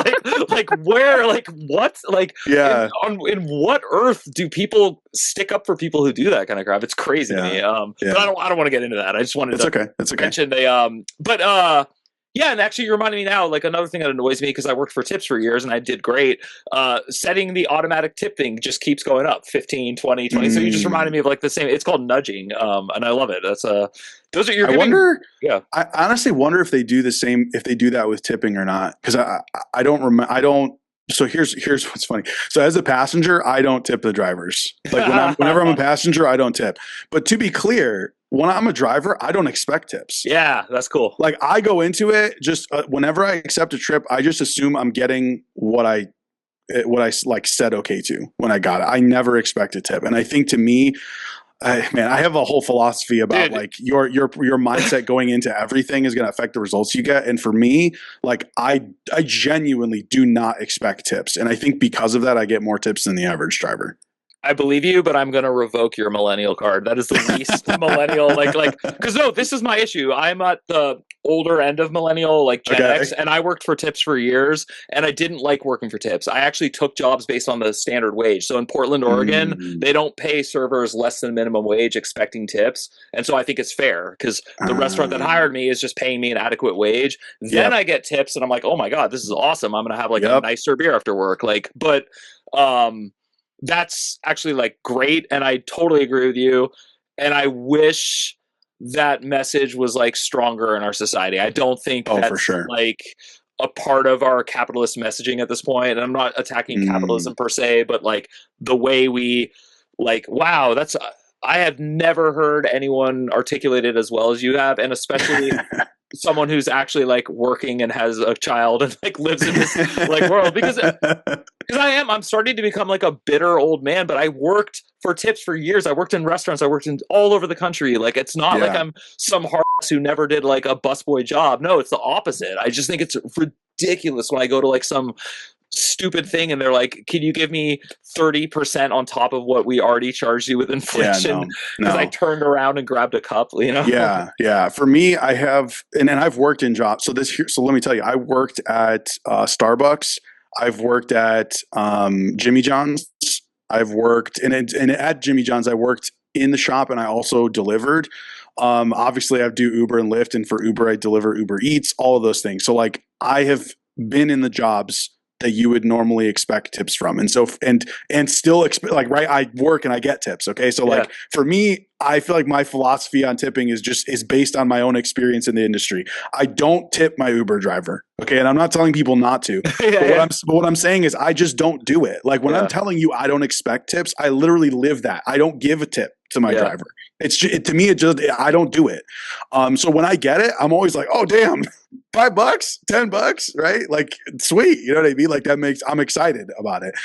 like where, like what? Like in what earth do people stick up for people who do that kind of crap? It's crazy to me. But I don't want to get into that. I just wanted to mention and actually you reminded me now, like another thing that annoys me because I worked for tips for years and I did great. Setting the automatic tip thing just keeps going up 15, 20. So you just reminded me of like the same, it's called nudging. And I love it. That's those are your I honestly wonder if they do the same, if they do that with tipping or not. Cause I don't remember. So here's what's funny. So as a passenger, I don't tip the drivers. Like whenever I'm a passenger, I don't tip. But to be clear, when I'm a driver, I don't expect tips. Yeah, that's cool. Like I go into it just whenever I accept a trip, I just assume I'm getting what I like said okay to when I got it. I never expect a tip, and I think to me, I have a whole philosophy about like your mindset going into everything is going to affect the results you get. And for me, like I genuinely do not expect tips, and I think because of that, I get more tips than the average driver. I believe you, but I'm going to revoke your millennial card. That is the least millennial, because no, this is my issue. I'm at the older end of millennial, like Gen X, and I worked for tips for years, and I didn't like working for tips. I actually took jobs based on the standard wage. So in Portland, Oregon, they don't pay servers less than minimum wage expecting tips. And so I think it's fair because the restaurant that hired me is just paying me an adequate wage. Then I get tips, and I'm like, oh my God, this is awesome. I'm going to have like a nicer beer after work. That's actually like great. And I totally agree with you. And I wish that message was like stronger in our society. I don't think that's for sure. like a part of our capitalist messaging at this point. And I'm not attacking capitalism per se, but like the way we like, wow, I have never heard anyone articulate it as well as you have. And especially someone who's actually like working and has a child and like lives in this like world, because I'm starting to become like a bitter old man, but I worked for tips for years. I worked in restaurants. I worked in all over the country. Like, it's not like I'm some hard ass who never did like a busboy job. No, it's the opposite. I just think it's ridiculous when I go to like some stupid thing and they're like, can you give me 30% on top of what we already charged you with inflation? Because I turned around and grabbed a cup, you know? Yeah. For me, I have, and I've worked in jobs. So let me tell you, I worked at Starbucks. I've worked at Jimmy John's. I've worked, and at Jimmy John's, I worked in the shop and I also delivered. Obviously I do Uber and Lyft, and for Uber, I deliver Uber Eats, all of those things. So like, I have been in the jobs that you would normally expect tips from. And so, and still like, right. I work and I get tips. Okay. So like for me, I feel like my philosophy on tipping is based on my own experience in the industry. I don't tip my Uber driver. Okay. And I'm not telling people not to, but what I'm saying is I just don't do it. Like when I'm telling you, I don't expect tips, I literally live that. I don't give a tip to my driver. It's just, to me, I don't do it. So when I get it, I'm always like, oh damn, $5, $10, right? Like, sweet. You know what I mean? Like I'm excited about it.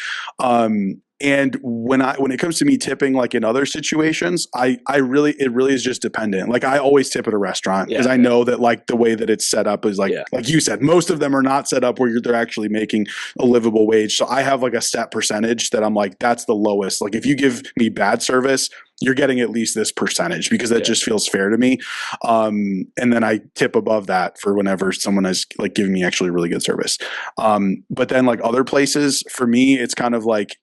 And when it comes to me tipping, like in other situations, it really is just dependent. Like I always tip at a restaurant because I know that like the way that it's set up is like you said, most of them are not set up where they're actually making a livable wage. So I have like a set percentage that I'm like, that's the lowest. Like if you give me bad service, you're getting at least this percentage because that just feels fair to me. And then I tip above that for whenever someone is like giving me actually really good service. But then like other places, for me, it's kind of like,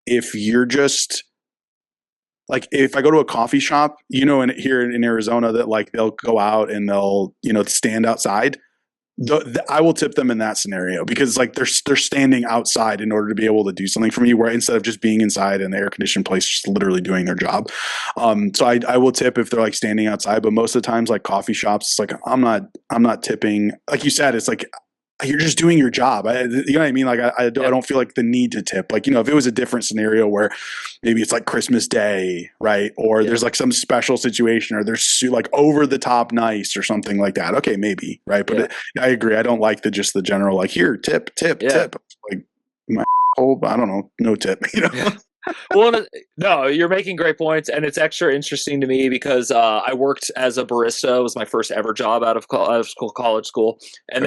if you're just like, if I go to a coffee shop, you know, here in Arizona, that like they'll go out and they'll, you know, stand outside. I will tip them in that scenario because like they're standing outside in order to be able to do something for me, where instead of just being inside in the air conditioned place, just literally doing their job. So I will tip if they're like standing outside, but most of the times like coffee shops, it's like, I'm not tipping. Like you said, it's like, you're just doing your job. You know what I mean? Like I don't feel like the need to tip. Like, you know, if it was a different scenario where maybe it's like Christmas Day, right? Or there's like some special situation, or there's like over the top nice or something like that. Okay, maybe, right? But I agree. I don't like the general like, here, tip. Like my whole, I don't know, no tip. You know. Yeah. Well, no, you're making great points, and it's extra interesting to me because I worked as a barista. It was my first ever job out of college school, and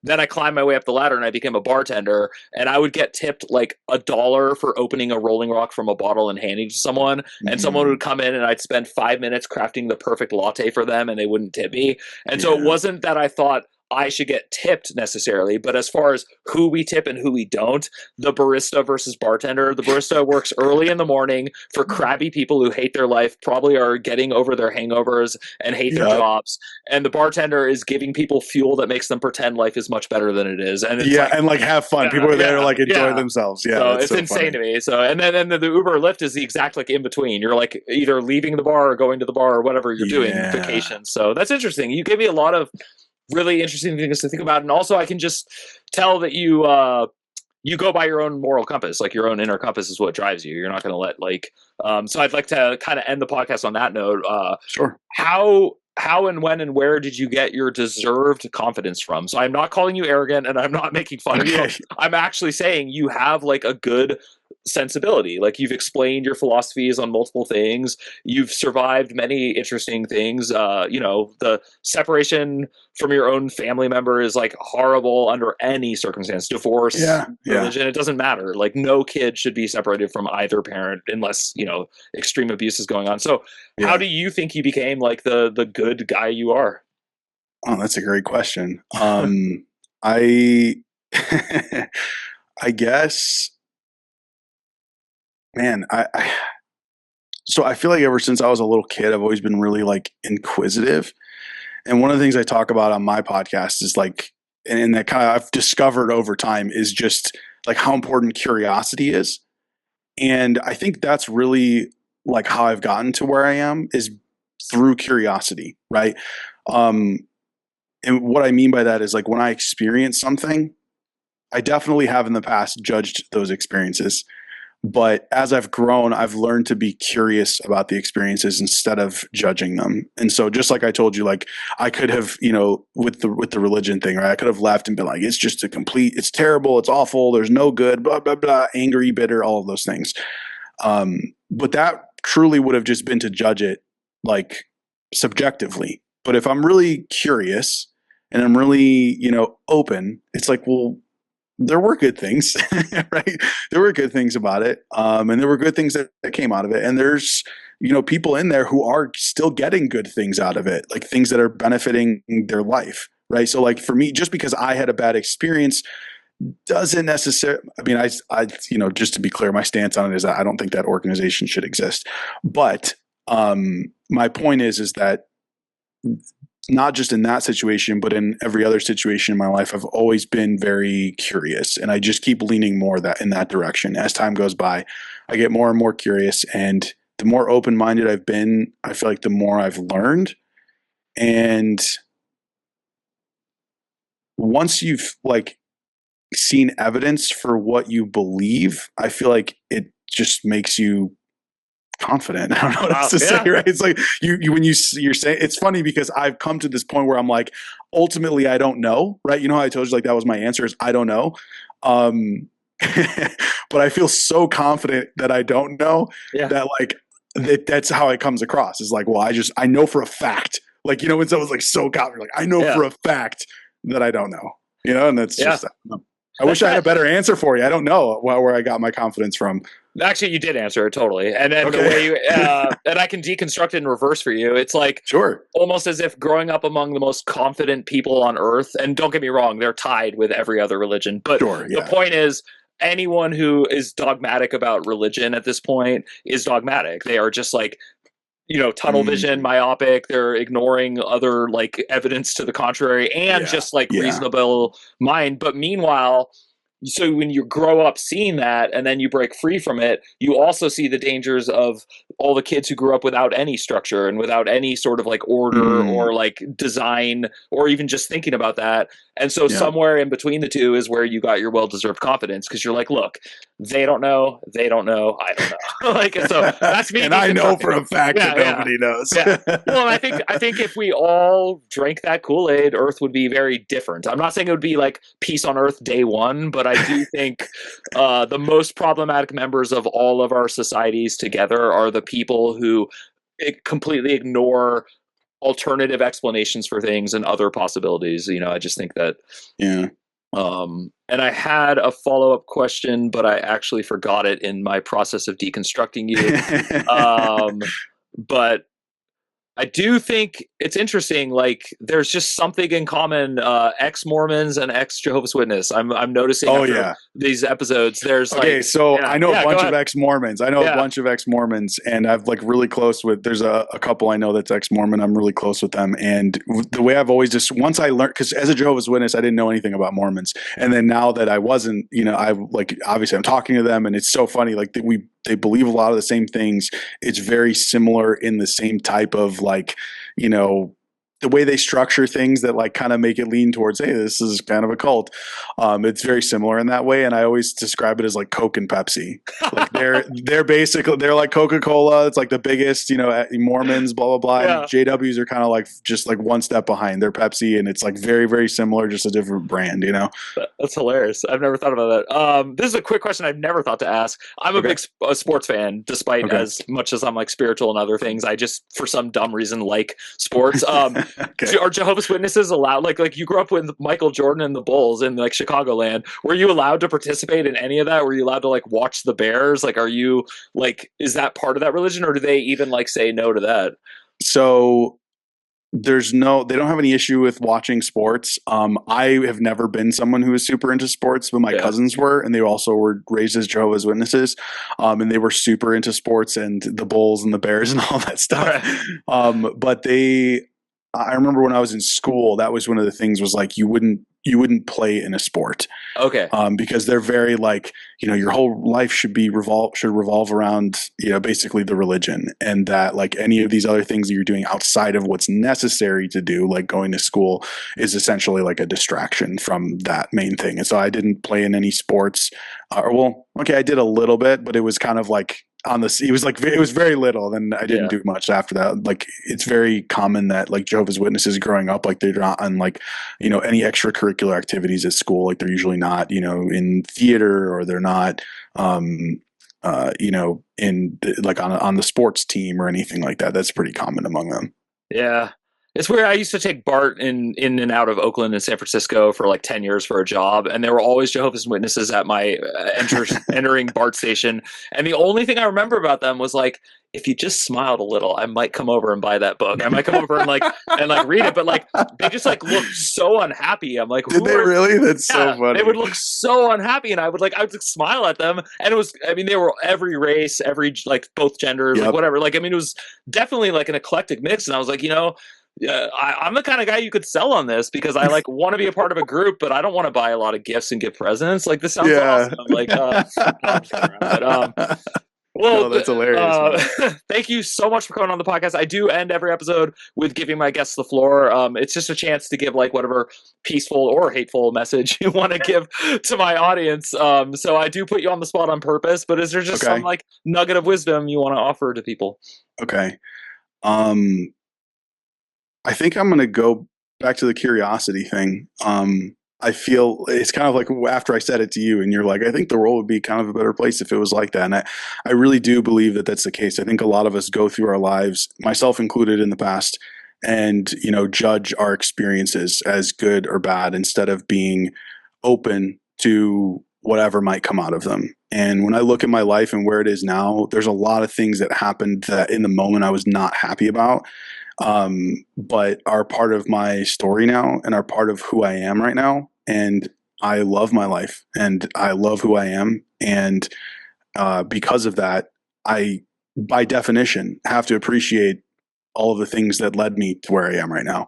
then I climbed my way up the ladder and I became a bartender, and I would get tipped like $1 for opening a Rolling Rock from a bottle and handing to someone. And someone would come in and I'd spend 5 minutes crafting the perfect latte for them and they wouldn't tip me. And so it wasn't that I thought I should get tipped necessarily, but as far as who we tip and who we don't, the barista versus bartender, the barista works early in the morning for crabby people who hate their life, probably are getting over their hangovers and hate their jobs. And the bartender is giving people fuel that makes them pretend life is much better than it is. And it's and like have fun. People are there to like enjoy themselves. Yeah. So it's so insane to me. So, and then the Uber Lyft is the exact like in between. You're like either leaving the bar or going to the bar or whatever you're doing vacation. So that's interesting. You gave me a lot of really interesting things to think about, and also I can just tell that you go by your own moral compass, like your own inner compass is what drives you. You're not going to let like so I'd like to kind of end the podcast on that note. Sure. How and when and where did you get your deserved confidence from? So I'm not calling you arrogant and I'm not making fun of you. I'm actually saying you have like a good sensibility. Like you've explained your philosophies on multiple things. You've survived many interesting things. You know, the separation from your own family member is like horrible under any circumstance. Divorce, religion, it doesn't matter. Like no kid should be separated from either parent unless, you know, extreme abuse is going on. So how do you think you became like the good guy you are? Oh, that's a great question. I I guess, man, so I feel like ever since I was a little kid, I've always been really like inquisitive. And one of the things I talk about on my podcast is like, and that kind of I've discovered over time is just like how important curiosity is. And I think that's really like how I've gotten to where I am is through curiosity, right? And what I mean by that is like when I experience something, I definitely have in the past judged those experiences. But as I've grown, I've learned to be curious about the experiences instead of judging them. And so just like I told you, like I could have, with the religion thing, right? I could have left and been like, it's terrible, it's awful, there's no good, blah, blah, blah, angry, bitter, all of those things. But that truly would have just been to judge it like subjectively. But if I'm really curious and I'm really, open, it's like, well, there were good things, right? There were good things about it. And there were good things that came out of it. And there's, people in there who are still getting good things out of it, like things that are benefiting their life, right? So like for me, just because I had a bad experience doesn't necessarily, I mean, just to be clear, my stance on it is that I don't think that organization should exist. But my point is that not just in that situation, but in every other situation in my life, I've always been very curious, and I just keep leaning more in that direction. As time goes by, I get more and more curious, and the more open-minded I've been, I feel like the more I've learned. And once you've like seen evidence for what you believe, I feel like it just makes you confident. I don't know what else to say, right? It's like you're saying, it's funny because I've come to this point where I'm like, ultimately, I don't know, right? You know how I told you like that was my answer is I don't know. But I feel so confident that I don't know that like that's how it comes across. Is like, well, I know for a fact, like, when someone's like so confident, like I know for a fact that I don't know, and that's just, I wish I had a better answer for you. I don't know where I got my confidence from. Actually, you did answer it totally. And then the way you, and I can deconstruct it in reverse for you. It's like almost as if growing up among the most confident people on earth, and don't get me wrong, they're tied with every other religion. But the point is, anyone who is dogmatic about religion at this point is dogmatic. They are just like, tunnel vision, myopic. They're ignoring other like evidence to the contrary and just like reasonable mind. But meanwhile, so when you grow up seeing that and then you break free from it, you also see the dangers of all the kids who grew up without any structure and without any sort of like order or like design or even just thinking about that. And so somewhere in between the two is where you got your well-deserved confidence, because you're like, look, they don't know, I don't know. Like, so that's me. And I know for a fact that nobody knows. Well, I think if we all drank that Kool-Aid, Earth would be very different. I'm not saying it would be like peace on Earth day one, but I do think the most problematic members of all of our societies together are the people who completely ignore alternative explanations for things and other possibilities. I just think that. Yeah. And I had a follow-up question, but I actually forgot it in my process of deconstructing you. But I do think it's interesting. Like, there's just something in common. Ex-Mormons and ex-Jehovah's Witness. I'm noticing. These episodes. There's I know a bunch of ex-Mormons. I know a bunch of ex-Mormons, and I've like really close with. There's a couple I know that's ex-Mormon. I'm really close with them, and the way I've always just once I learned, because as a Jehovah's Witness, I didn't know anything about Mormons, and then now that I wasn't, I like obviously I'm talking to them, and it's so funny. Like they believe a lot of the same things. It's very similar in the same type of like, the way they structure things that like kind of make it lean towards, hey, this is kind of a cult. It's very similar in that way. And I always describe it as like Coke and Pepsi. Like they're basically, they're like Coca-Cola. It's like the biggest, Mormons, blah, blah, blah. And JWs are kind of like just like one step behind. They're Pepsi, and it's like very, very similar, just a different brand, That's hilarious. I've never thought about that. This is a quick question I've never thought to ask. I'm a big sports fan, despite as much as I'm like spiritual and other things. I just, for some dumb reason, like sports. Are Jehovah's Witnesses allowed? Like you grew up with Michael Jordan and the Bulls in like Chicagoland. Were you allowed to participate in any of that? Were you allowed to like watch the Bears? Like, are you like, is that part of that religion, or do they even like say no to that? So they don't have any issue with watching sports. I have never been someone who was super into sports, but my cousins were, and they also were raised as Jehovah's Witnesses. And they were super into sports and the Bulls and the Bears and all that stuff. But I remember when I was in school, that was one of the things was like, you wouldn't play in a sport. Okay. Because they're very like, your whole life should revolve around, basically the religion, and that like any of these other things that you're doing outside of what's necessary to do, like going to school, is essentially like a distraction from that main thing. And so I didn't play in any sports, Okay, I did a little bit, but it was kind of like it was very little. Then I didn't Yeah. do much after that. Like it's very common that like Jehovah's Witnesses growing up, like they're not on like, any extracurricular activities at school. Like they're usually not, in theater, or they're not, in like on the sports team or anything like that. That's pretty common among them. Yeah. It's weird. I used to take BART in and out of Oakland and San Francisco for like 10 years for a job, and there were always Jehovah's Witnesses at my entering BART station. And the only thing I remember about them was like, if you just smiled a little, I might come over and buy that book. I might come over and read it. But like they just like looked so unhappy. I'm like, did they really? That's so funny. They would look so unhappy, and I would smile at them, and it was. I mean, they were every race, every like both genders, like whatever. Like I mean, it was definitely like an eclectic mix, and I was like, I'm the kind of guy you could sell on this because I like want to be a part of a group, but I don't want to buy a lot of gifts and give presents. Like this sounds awesome. Like, no, I'm just kidding around. But, well, no, that's hilarious. Thank you so much for coming on the podcast. I do end every episode with giving my guests the floor. It's just a chance to give like whatever peaceful or hateful message you want to give to my audience. So I do put you on the spot on purpose, but is there just some like nugget of wisdom you want to offer to people? Okay. I think I'm going to go back to the curiosity thing. I feel it's kind of like after I said it to you and you're like, I think the world would be kind of a better place if it was like that. And I really do believe that that's the case. I think a lot of us go through our lives, myself included in the past, and, judge our experiences as good or bad instead of being open to whatever might come out of them. And when I look at my life and where it is now, there's a lot of things that happened that in the moment I was not happy about. But are part of my story now and are part of who I am right now. And I love my life and I love who I am. And because of that, I, by definition, have to appreciate all of the things that led me to where I am right now.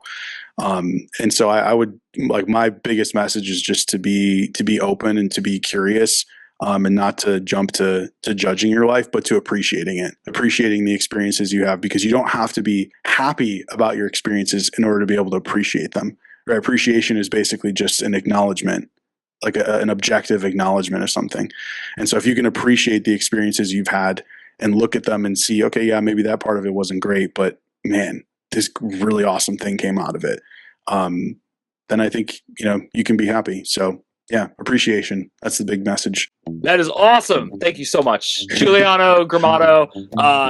And so I would like my biggest message is just to be open and to be curious. And not to jump to judging your life, but to appreciating the experiences you have, because you don't have to be happy about your experiences in order to be able to appreciate them. Right? Appreciation is basically just an acknowledgement, like an objective acknowledgement of something. And so if you can appreciate the experiences you've had and look at them and see, okay, yeah, maybe that part of it wasn't great, but man, this really awesome thing came out of it. Then I think, you can be happy. So yeah, appreciation. That's the big message. That is awesome. Thank you so much. Giuliano, Grimaudo,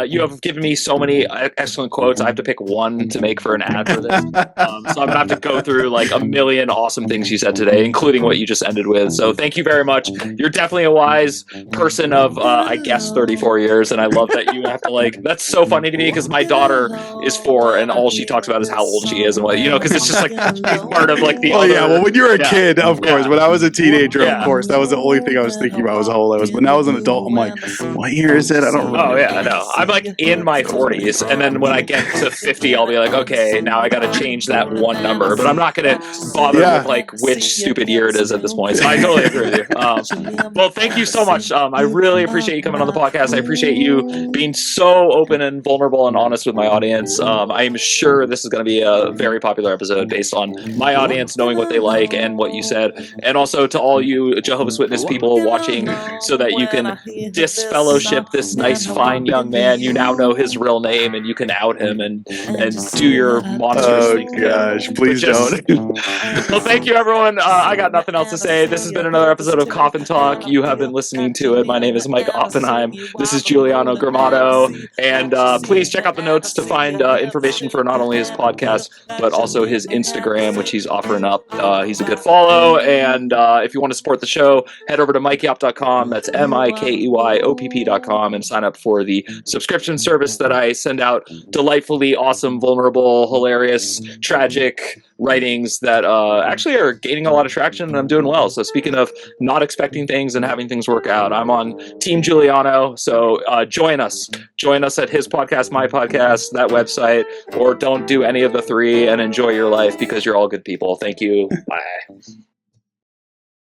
you have given me so many excellent quotes. I have to pick one to make for an ad for this. So I'm going to have to go through like a million awesome things you said today, including what you just ended with. So thank you very much. You're definitely a wise person of, I guess, 34 years. And I love that you have to that's so funny to me because my daughter is 4 and all she talks about is how old she is and what, because it's just like she's part of like the other. Yeah, well, when you were a kid, of course. When I was a teenager, of course, that was the only thing I was thinking about was how old I was. But now as an adult, I'm like, what year is it? I don't remember. Oh yeah, I know. I'm like in my 40s, and then when I get to 50, I'll be like, okay, now I got to change that one number. But I'm not going to bother with like which stupid year it is at this point. So I totally agree with you. Well, thank you so much. I really appreciate you coming on the podcast. I appreciate you being so open and vulnerable and honest with my audience. I am sure this is going to be a very popular episode based on my audience knowing what they like and what you said, and also to all you Jehovah's Witness people watching, so that you can disfellowship this nice, fine young man. You now know his real name, and you can out him and do your monstrous things. Oh gosh, please don't. Well, thank you, everyone. I got nothing else to say. This has been another episode of Coffin Talk. You have been listening to it. My name is Mike Oppenheim. This is Giuliano Grimaudo, and please check out the notes to find information for not only his podcast but also his Instagram, which he's offering up. He's a good follow, and if you want to support the show, head over to mikeyop.com. That's MIKEYOPP.com, and sign up for the subscription service that I send out delightfully awesome, vulnerable, hilarious, tragic writings that actually are gaining a lot of traction, and I'm doing well. So speaking of not expecting things and having things work out, I'm on Team Giuliano. So join us at his podcast, my podcast, that website, or don't do any of the three and enjoy your life because you're all good people. Thank you. Bye.